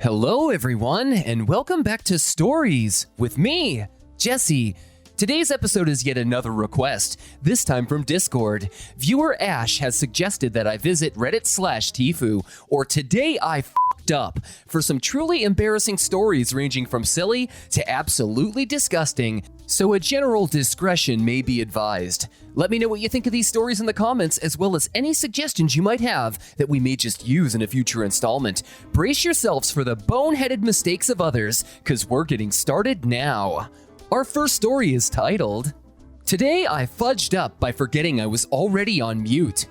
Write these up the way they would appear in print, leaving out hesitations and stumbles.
Hello, everyone, and welcome back to Stories with me, Jesse. Today's episode is yet another request, this time from Discord. Viewer Ash has suggested that I visit Reddit/tifu, or Today I F***ed Up, for some truly embarrassing stories ranging from silly to absolutely disgusting, so a general discretion may be advised. Let me know what you think of these stories in the comments, as well as any suggestions you might have that we may just use in a future installment. Brace yourselves for the boneheaded mistakes of others, cause we're getting started now. Our first story is titled, Today I Fudged Up by Forgetting I Was Already on Mute.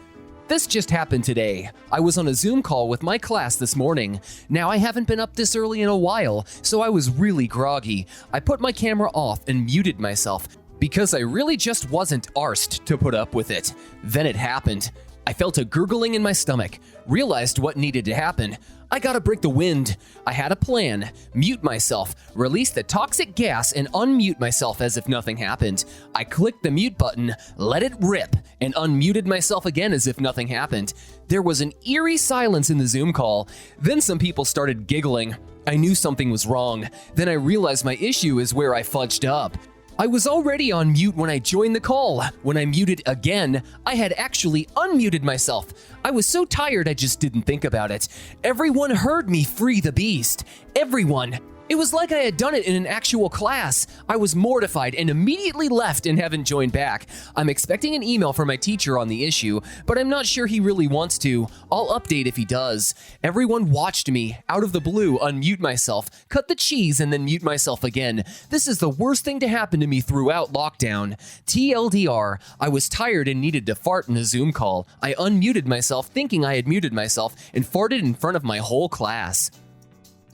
This just happened today. I was on a Zoom call with my class this morning. Now, I haven't been up this early in a while, so I was really groggy. I put my camera off and muted myself because I really just wasn't arsed to put up with it. Then it happened. I felt a gurgling in my stomach, realized what needed to happen. I gotta break the wind. I had a plan. Mute myself, release the toxic gas, and unmute myself as if nothing happened. I clicked the mute button, let it rip, and unmuted myself again as if nothing happened. There was an eerie silence in the Zoom call. Then some people started giggling. I knew something was wrong. Then I realized my issue is where I fudged up. I was already on mute when I joined the call. When I muted again, I had actually unmuted myself. I was so tired I just didn't think about it. Everyone heard me free the beast. Everyone. It was like I had done it in an actual class. I was mortified and immediately left and haven't joined back. I'm expecting an email from my teacher on the issue, but I'm not sure he really wants to. I'll update if he does. Everyone watched me, out of the blue, unmute myself, cut the cheese, and then mute myself again. This is the worst thing to happen to me throughout lockdown. TLDR, I was tired and needed to fart in a Zoom call. I unmuted myself thinking I had muted myself and farted in front of my whole class.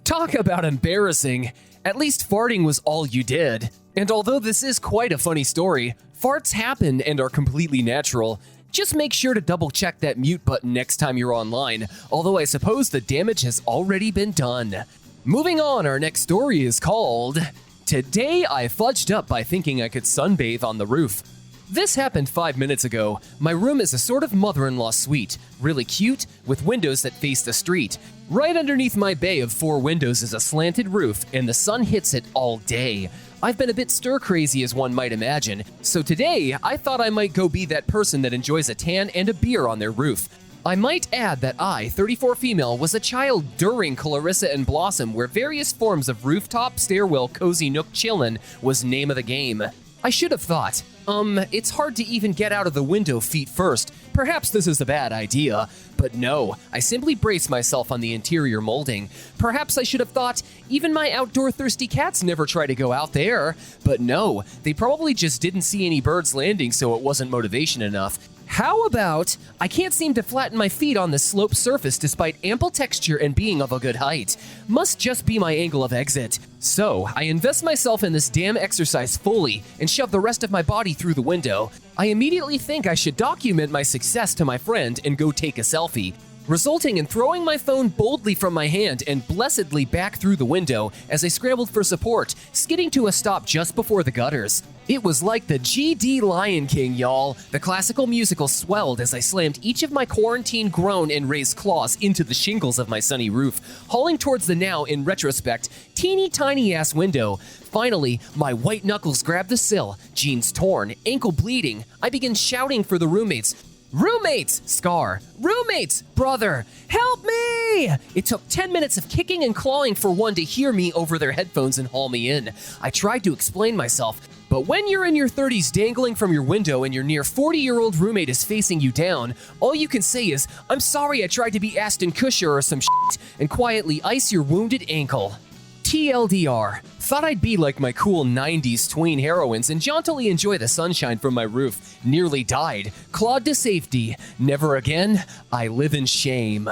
Talk about embarrassing. At least farting was all you did. And although this is quite a funny story, farts happen and are completely natural. Just make sure to double check that mute button next time you're online, although I suppose the damage has already been done. Moving on, our next story is called, Today I Fudged Up by Thinking I Could Sunbathe on the Roof. This happened 5 minutes ago. My room is a sort of mother-in-law suite, really cute, with windows that face the street. Right underneath my bay of 4 windows is a slanted roof, and the sun hits it all day. I've been a bit stir-crazy, as one might imagine, so today I thought I might go be that person that enjoys a tan and a beer on their roof. I might add that I, 34 female, was a child during Clarissa and Blossom, where various forms of rooftop, stairwell, cozy nook chillin' was name of the game. I should have thought, it's hard to even get out of the window feet first. Perhaps this is a bad idea. But no, I simply brace myself on the interior molding. Perhaps I should have thought, even my outdoor thirsty cats never try to go out there. But no, they probably just didn't see any birds landing, so it wasn't motivation enough. How about, I can't seem to flatten my feet on the sloped surface despite ample texture and being of a good height. Must just be my angle of exit. So, I invest myself in this damn exercise fully and shove the rest of my body through the window. I immediately think I should document my success to my friend and go take a selfie, resulting in throwing my phone boldly from my hand and blessedly back through the window as I scrambled for support, skidding to a stop just before the gutters. It was like the GD Lion King, y'all. The classical musical swelled as I slammed each of my quarantine grown and raised claws into the shingles of my sunny roof, hauling towards the now, in retrospect, teeny tiny ass window. Finally, my white knuckles grabbed the sill, jeans torn, ankle bleeding. I began shouting for the roommates. Roommates! Scar. Roommates! Brother! Help me! It took 10 minutes of kicking and clawing for one to hear me over their headphones and haul me in. I tried to explain myself, but when you're in your 30s dangling from your window and your near 40-year-old roommate is facing you down, all you can say is, I'm sorry I tried to be Ashton Kutcher or some shit, and quietly ice your wounded ankle. TLDR. Thought I'd be like my cool 90s tween heroines and jauntily enjoy the sunshine from my roof. Nearly died. Clawed to safety. Never again. I live in shame.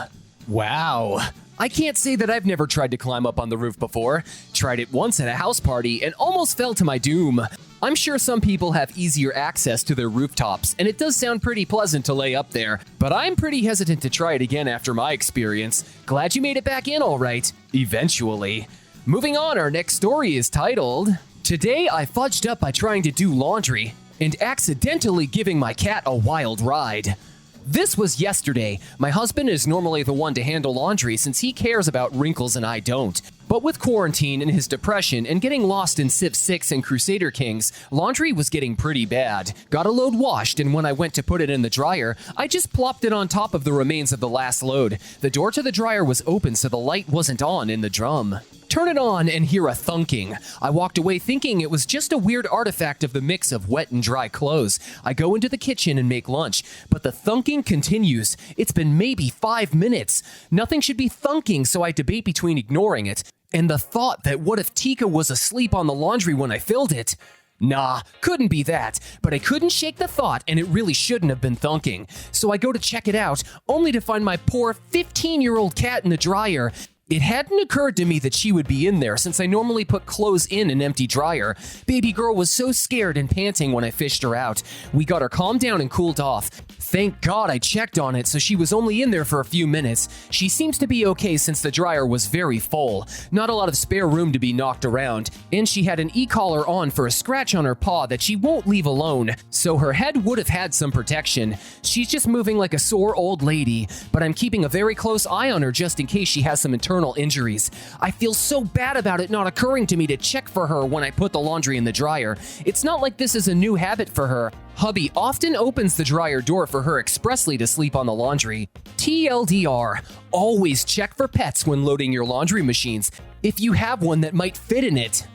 Wow. I can't say that I've never tried to climb up on the roof before. Tried it once at a house party and almost fell to my doom. I'm sure some people have easier access to their rooftops, and it does sound pretty pleasant to lay up there, but I'm pretty hesitant to try it again after my experience. Glad you made it back in all right. Eventually. Moving on, our next story is titled, Today I Fudged Up by Trying to Do Laundry and Accidentally Giving My Cat a Wild Ride. This was yesterday. My husband is normally the one to handle laundry since he cares about wrinkles and I don't. But with quarantine and his depression and getting lost in Civ 6 and Crusader Kings, laundry was getting pretty bad. Got a load washed, and when I went to put it in the dryer, I just plopped it on top of the remains of the last load. The door to the dryer was open so the light wasn't on in the drum. Turn it on and hear a thunking. I walked away thinking it was just a weird artifact of the mix of wet and dry clothes. I go into the kitchen and make lunch, but the thunking continues. It's been maybe 5 minutes. Nothing should be thunking, so I debate between ignoring it and the thought that what if Tika was asleep on the laundry when I filled it? Nah, couldn't be that, but I couldn't shake the thought and it really shouldn't have been thunking. So I go to check it out, only to find my poor 15-year-old cat in the dryer. It hadn't occurred to me that she would be in there since I normally put clothes in an empty dryer. Baby girl was so scared and panting when I fished her out. We got her calmed down and cooled off. Thank God I checked on it so she was only in there for a few minutes. She seems to be okay since the dryer was very full. Not a lot of spare room to be knocked around. And she had an e-collar on for a scratch on her paw that she won't leave alone, so her head would have had some protection. She's just moving like a sore old lady, but I'm keeping a very close eye on her just in case she has some internal injuries. I feel so bad about it not occurring to me to check for her when I put the laundry in the dryer. It's not like this is a new habit for her. Hubby often opens the dryer door for her expressly to sleep on the laundry. TLDR, always check for pets when loading your laundry machines, if you have one that might fit in it.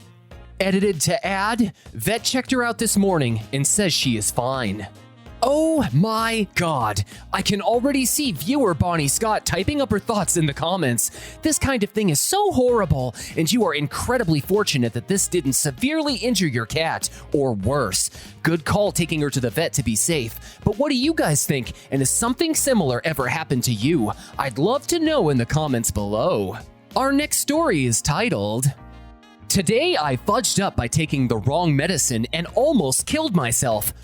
Edited to add, vet checked her out this morning and says she is fine. Oh my God, I can already see viewer Bonnie Scott typing up her thoughts in the comments. This kind of thing is so horrible, and you are incredibly fortunate that this didn't severely injure your cat, or worse. Good call taking her to the vet to be safe. But what do you guys think, and has something similar ever happened to you? I'd love to know in the comments below. Our next story is titled, "Today I fudged up by taking the wrong medicine and almost killed myself."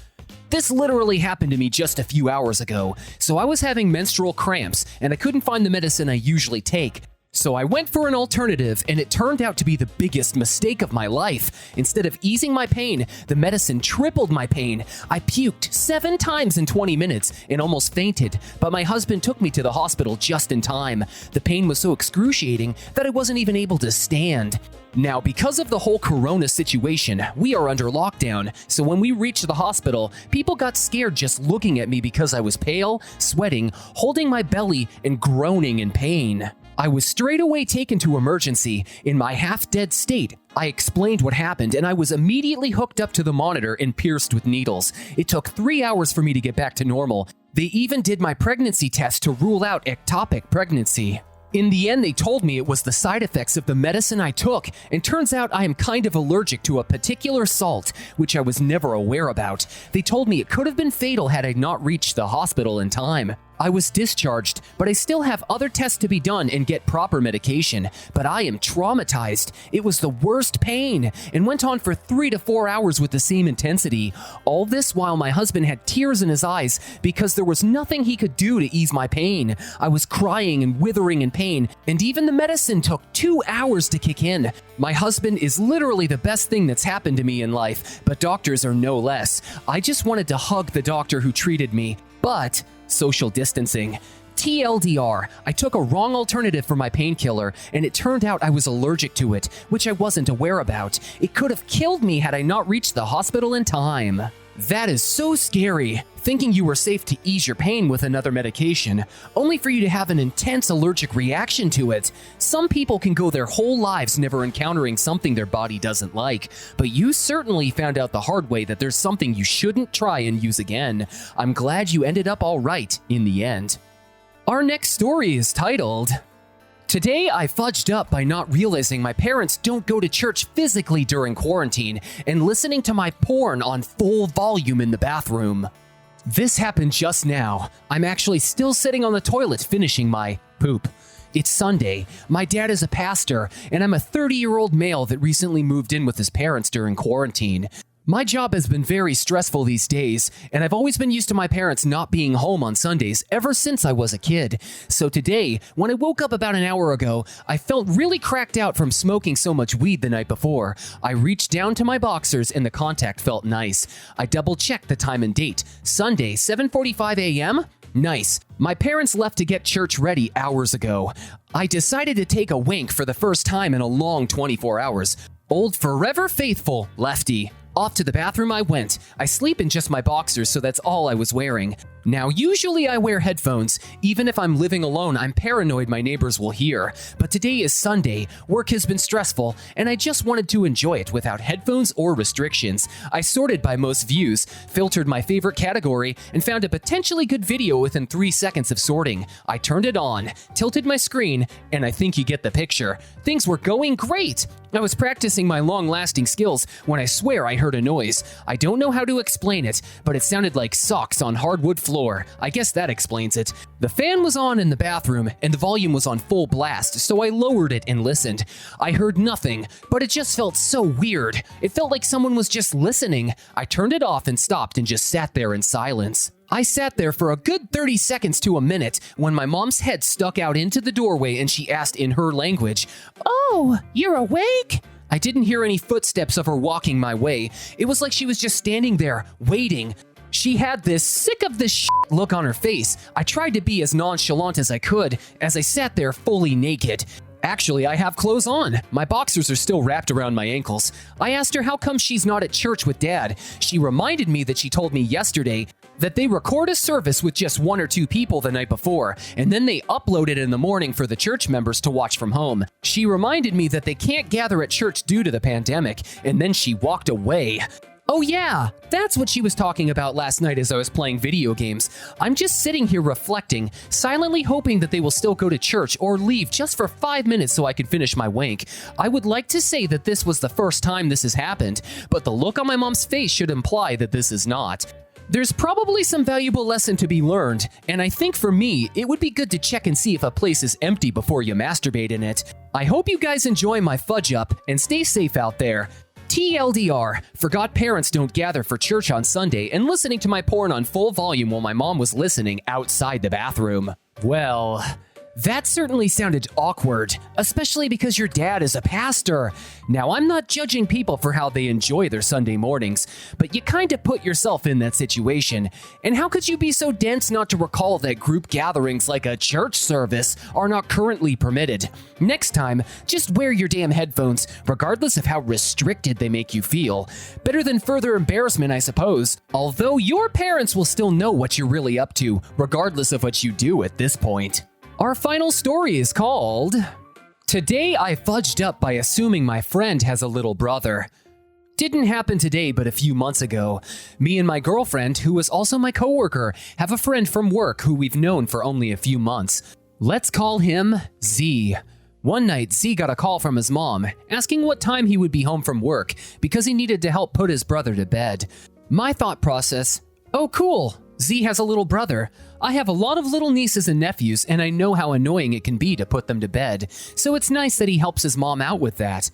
This literally happened to me just a few hours ago. So I was having menstrual cramps and I couldn't find the medicine I usually take. So I went for an alternative and it turned out to be the biggest mistake of my life. Instead of easing my pain, the medicine tripled my pain. I puked 7 times in 20 minutes and almost fainted, but my husband took me to the hospital just in time. The pain was so excruciating that I wasn't even able to stand. Now, because of the whole corona situation, we are under lockdown, so when we reached the hospital, people got scared just looking at me because I was pale, sweating, holding my belly, and groaning in pain. I was straight away taken to emergency. In my half-dead state, I explained what happened and I was immediately hooked up to the monitor and pierced with needles. It took 3 hours for me to get back to normal. They even did my pregnancy test to rule out ectopic pregnancy. In the end, they told me it was the side effects of the medicine I took, and turns out I am kind of allergic to a particular salt, which I was never aware about. They told me it could have been fatal had I not reached the hospital in time. I was discharged, but I still have other tests to be done and get proper medication. But I am traumatized. It was the worst pain and went on for 3 to 4 hours with the same intensity. All this while my husband had tears in his eyes because there was nothing he could do to ease my pain. I was crying and withering in pain, and even the medicine took 2 hours to kick in. My husband is literally the best thing that's happened to me in life, but doctors are no less. I just wanted to hug the doctor who treated me, but social distancing. TLDR, I took a wrong alternative for my painkiller, and it turned out I was allergic to it, which I wasn't aware about. It could have killed me had I not reached the hospital in time. That is so scary, thinking you were safe to ease your pain with another medication, only for you to have an intense allergic reaction to it. Some people can go their whole lives never encountering something their body doesn't like, but you certainly found out the hard way that there's something you shouldn't try and use again. I'm glad you ended up all right in the end. Our next story is titled, "Today I fudged up by not realizing my parents don't go to church physically during quarantine and listening to my porn on full volume in the bathroom." This happened just now. I'm actually still sitting on the toilet finishing my poop. It's Sunday. My dad is a pastor, and I'm a 30-year-old male that recently moved in with his parents during quarantine. My job has been very stressful these days, and I've always been used to my parents not being home on Sundays ever since I was a kid. So today, when I woke up about an hour ago, I felt really cracked out from smoking so much weed the night before. I reached down to my boxers and the contact felt nice. I double-checked the time and date. Sunday, 7:45 a.m.? Nice. My parents left to get church ready hours ago. I decided to take a wank for the first time in a long 24 hours. Old forever faithful, Lefty. Off to the bathroom I went. I sleep in just my boxers, so that's all I was wearing. Now, usually I wear headphones. Even if I'm living alone, I'm paranoid my neighbors will hear. But today is Sunday, work has been stressful, and I just wanted to enjoy it without headphones or restrictions. I sorted by most views, filtered my favorite category, and found a potentially good video within 3 seconds of sorting. I turned it on, tilted my screen, and I think you get the picture. Things were going great! I was practicing my long-lasting skills when I swear I heard a noise. I don't know how to explain it, but it sounded like socks on hardwood floor. I guess that explains it. The fan was on in the bathroom, and the volume was on full blast, so I lowered it and listened. I heard nothing, but it just felt so weird. It felt like someone was just listening. I turned it off and stopped and just sat there in silence. I sat there for a good 30 seconds to a minute when my mom's head stuck out into the doorway and she asked in her language, "Oh, you're awake?" I didn't hear any footsteps of her walking my way. It was like she was just standing there, waiting. She had this sick of this shit look on her face. I tried to be as nonchalant as I could as I sat there fully naked. Actually, I have clothes on. My boxers are still wrapped around my ankles. I asked her how come she's not at church with Dad. She reminded me that she told me yesterday that they record a service with just 1 or 2 people the night before, and then they upload it in the morning for the church members to watch from home. She reminded me that they can't gather at church due to the pandemic, and then she walked away. Oh yeah, that's what she was talking about last night as I was playing video games. I'm just sitting here reflecting, silently hoping that they will still go to church or leave just for 5 minutes so I can finish my wank. I would like to say that this was the first time this has happened, but the look on my mom's face should imply that this is not. There's probably some valuable lesson to be learned, and I think for me, it would be good to check and see if a place is empty before you masturbate in it. I hope you guys enjoy my fudge up and stay safe out there. TLDR, forgot parents don't gather for church on Sunday and listening to my porn on full volume while my mom was listening outside the bathroom. Well, that certainly sounded awkward, especially because your dad is a pastor. Now, I'm not judging people for how they enjoy their Sunday mornings, but you kind of put yourself in that situation. And how could you be so dense not to recall that group gatherings like a church service are not currently permitted? Next time, just wear your damn headphones, regardless of how restricted they make you feel. Better than further embarrassment, I suppose. Although your parents will still know what you're really up to, regardless of what you do at this point. Our final story is called, "Today I Fudged Up by Assuming My Friend Has a Little Brother." Didn't happen today, but a few months ago. Me and my girlfriend, who was also my coworker, have a friend from work who we've known for only a few months. Let's call him Z. One night, Z got a call from his mom, asking what time he would be home from work because he needed to help put his brother to bed. My thought process, oh cool, Z has a little brother. I have a lot of little nieces and nephews, and I know how annoying it can be to put them to bed, so it's nice that he helps his mom out with that.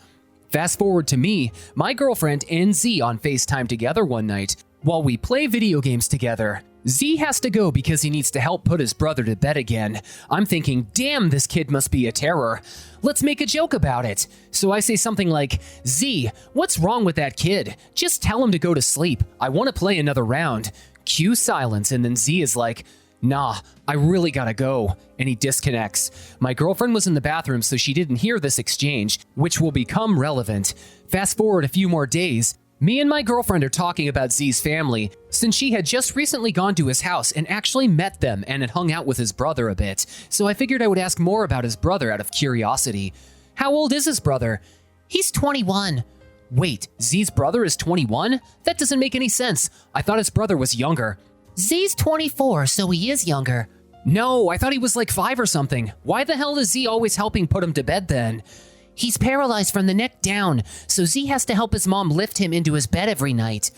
Fast forward to me, my girlfriend, and Z on FaceTime together one night. While we play video games together, Z has to go because he needs to help put his brother to bed again. I'm thinking, damn, this kid must be a terror. Let's make a joke about it. So I say something like, Z, what's wrong with that kid? Just tell him to go to sleep. I want to play another round. Cue silence, and then Z is like, nah, I really gotta go, and he disconnects. My girlfriend was in the bathroom, so she didn't hear this exchange, which will become relevant. Fast forward a few more days, me and my girlfriend are talking about Z's family, since she had just recently gone to his house and actually met them and had hung out with his brother a bit, so I figured I would ask more about his brother out of curiosity. How old is his brother? He's 21. Wait, Z's brother is 21? That doesn't make any sense. I thought his brother was younger. Z's 24, so he is younger. No, I thought he was like 5 or something. Why the hell is Z always helping put him to bed then? He's paralyzed from the neck down, so Z has to help his mom lift him into his bed every night.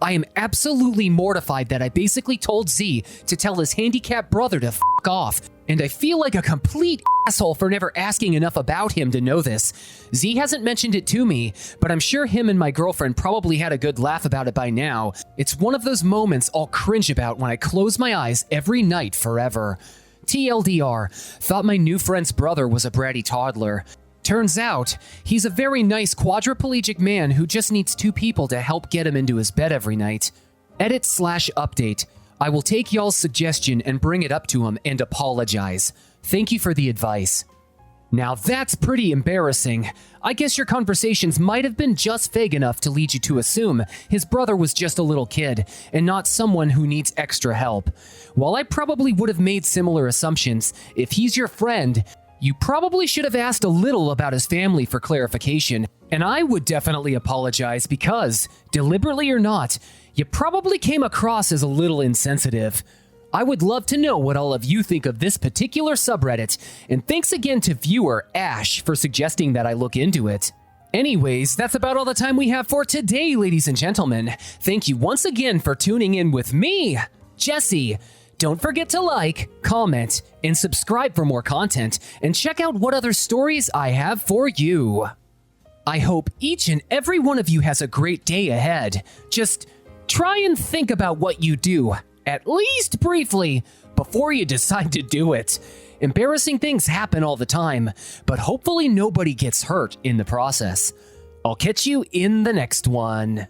I am absolutely mortified that I basically told Z to tell his handicapped brother to f*** off, and I feel like a complete asshole for never asking enough about him to know this. Z hasn't mentioned it to me, but I'm sure him and my girlfriend probably had a good laugh about it by now. It's one of those moments I'll cringe about when I close my eyes every night forever. TLDR, thought my new friend's brother was a bratty toddler. Turns out, he's a very nice quadriplegic man who just needs 2 people to help get him into his bed every night. Edit/update. I will take y'all's suggestion and bring it up to him and apologize. Thank you for the advice. Now that's pretty embarrassing. I guess your conversations might have been just vague enough to lead you to assume his brother was just a little kid and not someone who needs extra help. While I probably would have made similar assumptions, if he's your friend, you probably should have asked a little about his family for clarification. And I would definitely apologize because, deliberately or not, you probably came across as a little insensitive. I would love to know what all of you think of this particular subreddit, and thanks again to viewer Ash for suggesting that I look into it. Anyways, that's about all the time we have for today, ladies and gentlemen. Thank you once again for tuning in with me, Jesse. Don't forget to like, comment, and subscribe for more content, and check out what other stories I have for you. I hope each and every one of you has a great day ahead. Just try and think about what you do, at least briefly, before you decide to do it. Embarrassing things happen all the time, but hopefully nobody gets hurt in the process. I'll catch you in the next one.